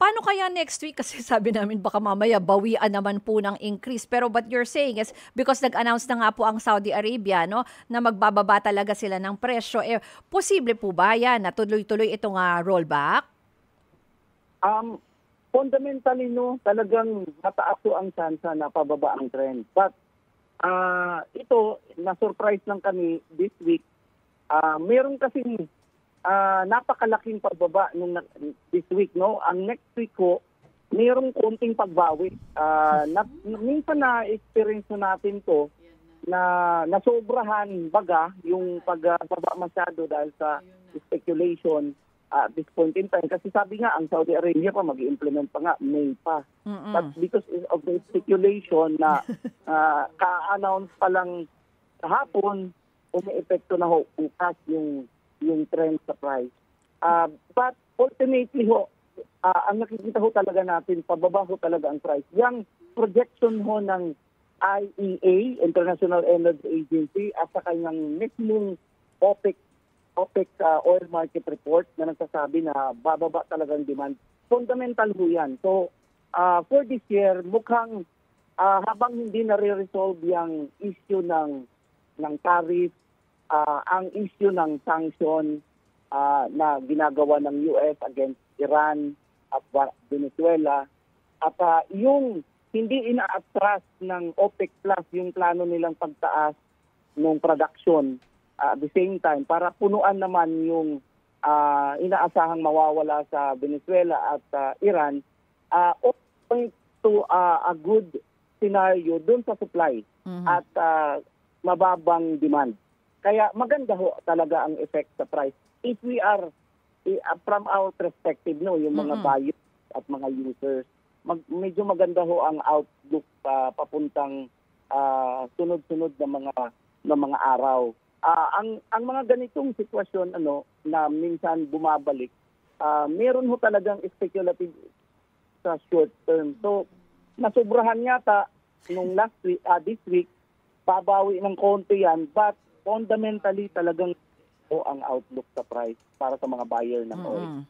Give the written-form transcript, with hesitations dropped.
Paano kaya next week? Kasi sabi namin baka mamaya bawian naman po ng increase. Pero what you're saying is because nag-announce na nga po ang Saudi Arabia, no, na magbababa talaga sila ng presyo. Posible po ba yan na tuloy-tuloy itong rollback? Fundamentally, no, talagang mataas po ang tsansa na pababa ang trend. But ito, na-surprise lang kami this week. Meron kasing napakalaking pagbaba this week, no? Ang next week ko, mayroong konting pagbawi. Minsan na-experience natin to na nasobrahan baga yung pagbaba masyado dahil sa speculation at this point in time. Kasi sabi nga, ang Saudi Arabia pa mag-i-implement pa nga, May pa. But because of the speculation na ka-announce pa lang kahapon, umi-epekto na bukas yung trend sa price. But ultimately ang nakikita talaga natin, pababa talaga ang price. Yung projection ng IEA, International Energy Agency, at sa kanyang mismong OPEC oil market report na nagsasabi na bababa talagang demand. Fundamental yan. So, for this year, mukhang habang hindi na-resolve yung issue ng tariff, ang issue ng sanction na ginagawa ng US against Iran at Venezuela, at yung hindi ina-atras ng OPEC Plus yung plano nilang pagtaas ng production at the same time para punuan naman yung inaasahang mawawala sa Venezuela at Iran, point to a good scenario dun sa supply at mababang demand. Kaya maganda talaga ang effect sa price. If we are, from our perspective, no, yung mga buyers at mga users, medyo maganda ang outlook papuntang sunod-sunod na mga araw. Ang mga ganitong sitwasyon na minsan bumabalik, meron talagang speculative sa short term. So nasobrahan yata nung last week, this week, babawi ng konti yan, but fundamentally talagang ang outlook sa price para sa mga buyer ng oil.